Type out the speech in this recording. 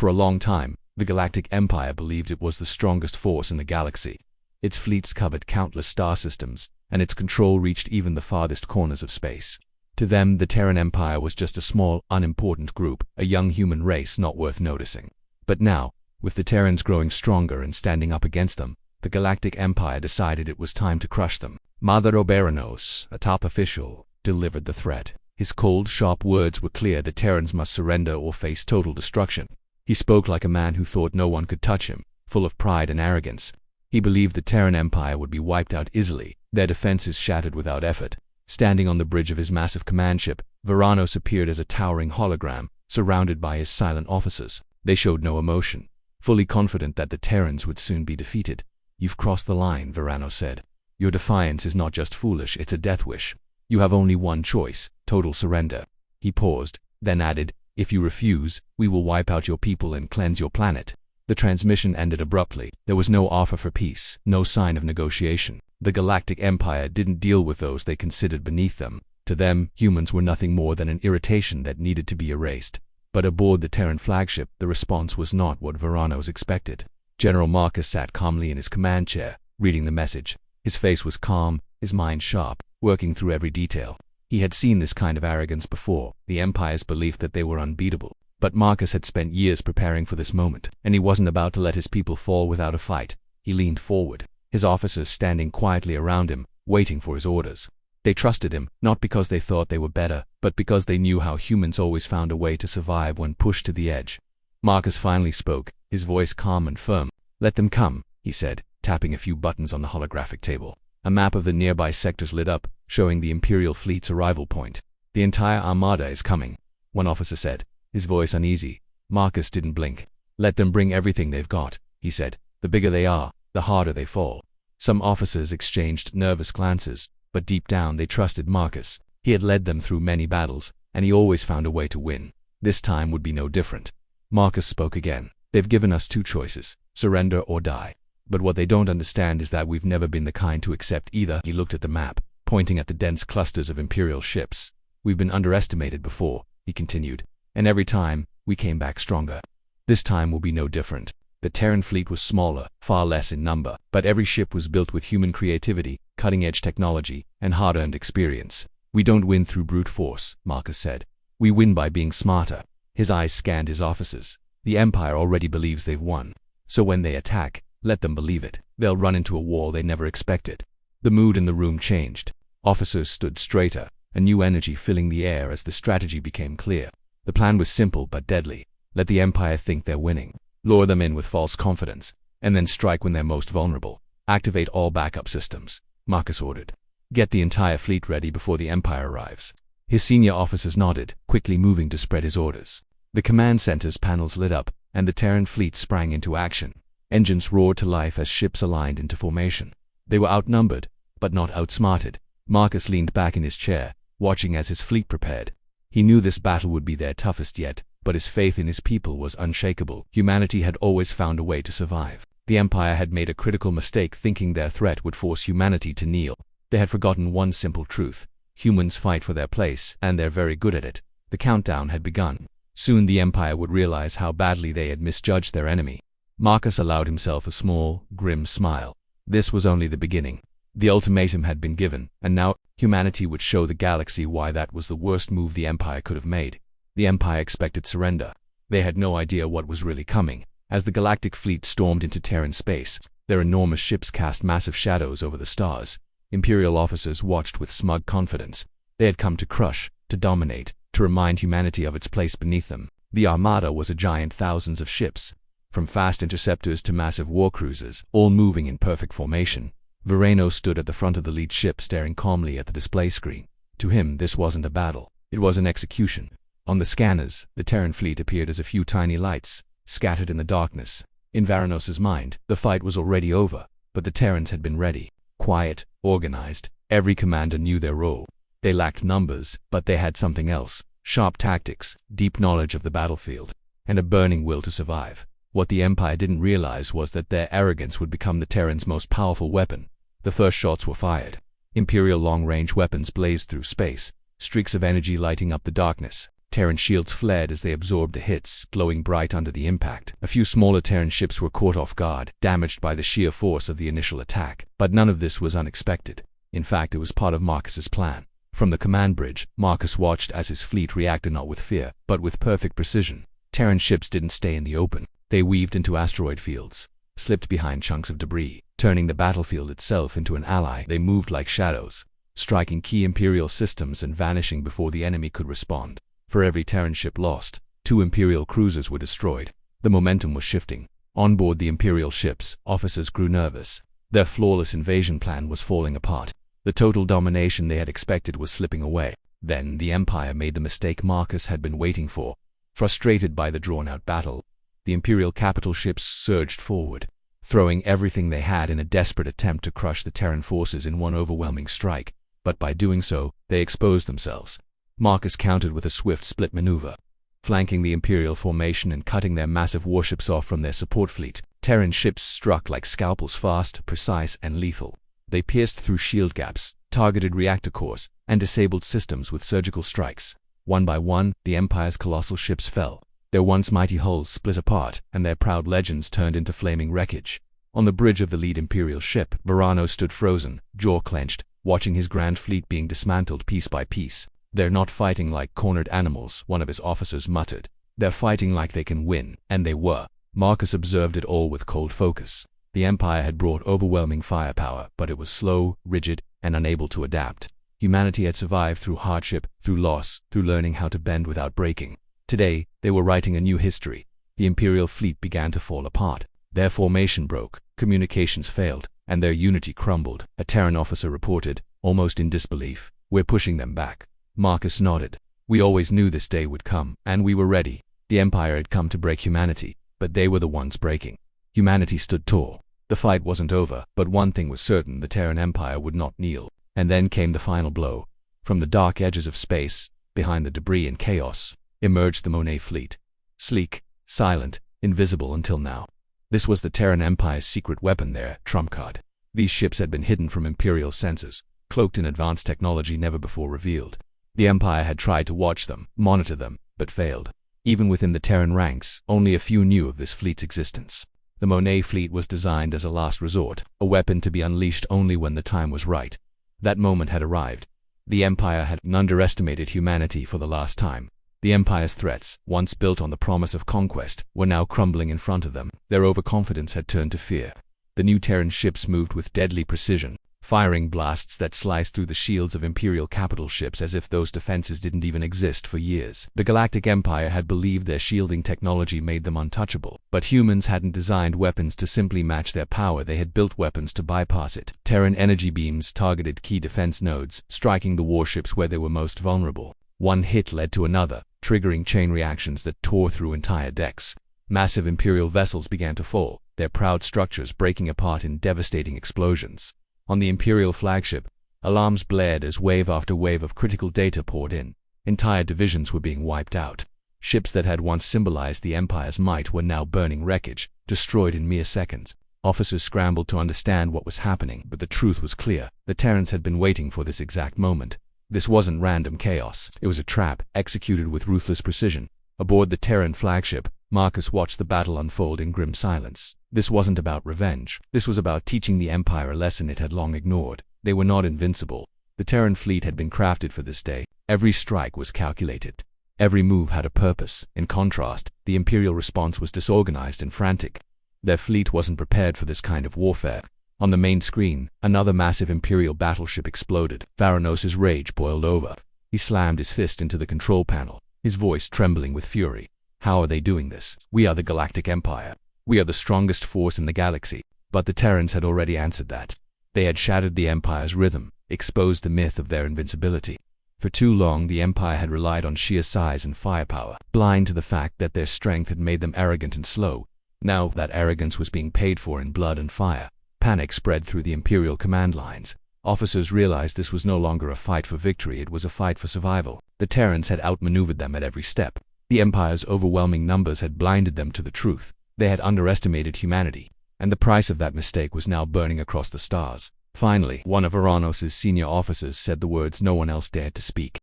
For a long time, the Galactic Empire believed it was the strongest force in the galaxy. Its fleets covered countless star systems, and its control reached even the farthest corners of space. To them, the Terran Empire was just a small, unimportant group, a young human race not worth noticing. But now, with the Terrans growing stronger and standing up against them, the Galactic Empire decided it was time to crush them. Mother Oberanos, a top official, delivered the threat. His cold, sharp words were clear: the Terrans must surrender or face total destruction. He spoke like a man who thought no one could touch him, full of pride and arrogance. He believed the Terran Empire would be wiped out easily, their defenses shattered without effort. Standing on the bridge of his massive command ship, Varanos appeared as a towering hologram, surrounded by his silent officers. They showed no emotion, fully confident that the Terrans would soon be defeated. "You've crossed the line," Varanos said. "Your defiance is not just foolish, it's a death wish. You have only one choice: total surrender." He paused, then added, "If you refuse, we will wipe out your people and cleanse your planet." The transmission ended abruptly. There was no offer for peace, no sign of negotiation. The Galactic Empire didn't deal with those they considered beneath them. To them, humans were nothing more than an irritation that needed to be erased. But aboard the Terran flagship, the response was not what Varanos expected. General Marcus sat calmly in his command chair, reading the message. His face was calm, his mind sharp, working through every detail. He had seen this kind of arrogance before, the Empire's belief that they were unbeatable. But Marcus had spent years preparing for this moment, and he wasn't about to let his people fall without a fight. He leaned forward, his officers standing quietly around him, waiting for his orders. They trusted him, not because they thought they were better, but because they knew how humans always found a way to survive when pushed to the edge. Marcus finally spoke, his voice calm and firm. "Let them come," he said, tapping a few buttons on the holographic table. A map of the nearby sectors lit up, showing the Imperial fleet's arrival point. "The entire armada is coming," one officer said, his voice uneasy. Marcus didn't blink. "Let them bring everything they've got," he said. "The bigger they are, the harder they fall." Some officers exchanged nervous glances, but deep down they trusted Marcus. He had led them through many battles, and he always found a way to win. This time would be no different. Marcus spoke again. "They've given us two choices: surrender or die. But what they don't understand is that we've never been the kind to accept either." He looked at the map, pointing at the dense clusters of Imperial ships. "We've been underestimated before," he continued, "and every time, we came back stronger. This time will be no different." The Terran fleet was smaller, far less in number, but every ship was built with human creativity, cutting-edge technology, and hard-earned experience. "We don't win through brute force," Marcus said. "We win by being smarter." His eyes scanned his officers. The Empire already believes they've won. So when they attack, let them believe it. They'll run into a wall they never expected. The mood in the room changed. Officers stood straighter, a new energy filling the air as the strategy became clear. The plan was simple but deadly. Let the Empire think they're winning. Lure them in with false confidence, and then strike when they're most vulnerable. "Activate all backup systems," Marcus ordered. "Get the entire fleet ready before the Empire arrives." His senior officers nodded, quickly moving to spread his orders. The command center's panels lit up, and the Terran fleet sprang into action. Engines roared to life as ships aligned into formation. They were outnumbered, but not outsmarted. Marcus leaned back in his chair, watching as his fleet prepared. He knew this battle would be their toughest yet, but his faith in his people was unshakable. Humanity had always found a way to survive. The Empire had made a critical mistake thinking their threat would force humanity to kneel. They had forgotten one simple truth: humans fight for their place, and they're very good at it. The countdown had begun. Soon the Empire would realize how badly they had misjudged their enemy. Marcus allowed himself a small, grim smile. This was only the beginning. The ultimatum had been given, and now humanity would show the galaxy why that was the worst move the Empire could have made. The Empire expected surrender. They had no idea what was really coming. As the galactic fleet stormed into Terran space, their enormous ships cast massive shadows over the stars. Imperial officers watched with smug confidence. They had come to crush, to dominate, to remind humanity of its place beneath them. The Armada was a giant, thousands of ships, from fast interceptors to massive war cruisers, all moving in perfect formation. Varanos stood at the front of the lead ship, staring calmly at the display screen. To him, this wasn't a battle. It was an execution. On the scanners, the Terran fleet appeared as a few tiny lights, scattered in the darkness. In Varanos' mind, the fight was already over, but the Terrans had been ready. Quiet, organized, every commander knew their role. They lacked numbers, but they had something else: sharp tactics, deep knowledge of the battlefield, and a burning will to survive. What the Empire didn't realize was that their arrogance would become the Terrans' most powerful weapon. The first shots were fired. Imperial long-range weapons blazed through space, streaks of energy lighting up the darkness. Terran shields fled as they absorbed the hits, glowing bright under the impact. A few smaller Terran ships were caught off guard, damaged by the sheer force of the initial attack. But none of this was unexpected. In fact, it was part of Marcus's plan. From the command bridge, Marcus watched as his fleet reacted not with fear, but with perfect precision. Terran ships didn't stay in the open. They weaved into asteroid fields, slipped behind chunks of debris, turning the battlefield itself into an ally. They moved like shadows, striking key Imperial systems and vanishing before the enemy could respond. For every Terran ship lost, 2 Imperial cruisers were destroyed. The momentum was shifting. On board the Imperial ships, officers grew nervous. Their flawless invasion plan was falling apart. The total domination they had expected was slipping away. Then the Empire made the mistake Marcus had been waiting for. Frustrated by the drawn-out battle, the Imperial capital ships surged forward, throwing everything they had in a desperate attempt to crush the Terran forces in one overwhelming strike. But by doing so, they exposed themselves. Marcus countered with a swift split maneuver, flanking the Imperial formation and cutting their massive warships off from their support fleet. Terran ships struck like scalpels, fast, precise, and lethal. They pierced through shield gaps, targeted reactor cores, and disabled systems with surgical strikes. One by one, the Empire's colossal ships fell. Their once mighty hulls split apart, and their proud legends turned into flaming wreckage. On the bridge of the lead Imperial ship, Verano stood frozen, jaw clenched, watching his grand fleet being dismantled piece by piece. "They're not fighting like cornered animals," one of his officers muttered. "They're fighting like they can win," and they were. Marcus observed it all with cold focus. The Empire had brought overwhelming firepower, but it was slow, rigid, and unable to adapt. Humanity had survived through hardship, through loss, through learning how to bend without breaking. Today, they were writing a new history. The Imperial fleet began to fall apart. Their formation broke, communications failed, and their unity crumbled. A Terran officer reported, almost in disbelief, "We're pushing them back." Marcus nodded. "We always knew this day would come, and we were ready." The Empire had come to break humanity, but they were the ones breaking. Humanity stood tall. The fight wasn't over, but one thing was certain: the Terran Empire would not kneel. And then came the final blow. From the dark edges of space, behind the debris and chaos, emerged the Monet fleet. Sleek, silent, invisible until now. This was the Terran Empire's secret weapon, their trump card. These ships had been hidden from Imperial sensors, cloaked in advanced technology never before revealed. The Empire had tried to watch them, monitor them, but failed. Even within the Terran ranks, only a few knew of this fleet's existence. The Monet fleet was designed as a last resort, a weapon to be unleashed only when the time was right. That moment had arrived. The Empire had underestimated humanity for the last time. The Empire's threats, once built on the promise of conquest, were now crumbling in front of them. Their overconfidence had turned to fear. The new Terran ships moved with deadly precision, firing blasts that sliced through the shields of Imperial capital ships as if those defenses didn't even exist for years. The Galactic Empire had believed their shielding technology made them untouchable, but humans hadn't designed weapons to simply match their power. They had built weapons to bypass it. Terran energy beams targeted key defense nodes, striking the warships where they were most vulnerable. One hit led to another, triggering chain reactions that tore through entire decks. Massive Imperial vessels began to fall, their proud structures breaking apart in devastating explosions. On the Imperial flagship, alarms blared as wave after wave of critical data poured in. Entire divisions were being wiped out. Ships that had once symbolized the Empire's might were now burning wreckage, destroyed in mere seconds. Officers scrambled to understand what was happening, but the truth was clear. The Terrans had been waiting for this exact moment. This wasn't random chaos. It was a trap, executed with ruthless precision. Aboard the Terran flagship, Marcus watched the battle unfold in grim silence. This wasn't about revenge. This was about teaching the Empire a lesson it had long ignored. They were not invincible. The Terran fleet had been crafted for this day. Every strike was calculated. Every move had a purpose. In contrast, the Imperial response was disorganized and frantic. Their fleet wasn't prepared for this kind of warfare. On the main screen, another massive Imperial battleship exploded. Varanos' rage boiled over. He slammed his fist into the control panel, his voice trembling with fury. "How are they doing this? We are the Galactic Empire. We are the strongest force in the galaxy." But the Terrans had already answered that. They had shattered the Empire's rhythm, exposed the myth of their invincibility. For too long, the Empire had relied on sheer size and firepower, blind to the fact that their strength had made them arrogant and slow. Now that arrogance was being paid for in blood and fire. Panic spread through the Imperial command lines. Officers realized this was no longer a fight for victory, it was a fight for survival. The Terrans had outmaneuvered them at every step. The Empire's overwhelming numbers had blinded them to the truth. They had underestimated humanity, and the price of that mistake was now burning across the stars. Finally, one of Varanos' senior officers said the words no one else dared to speak.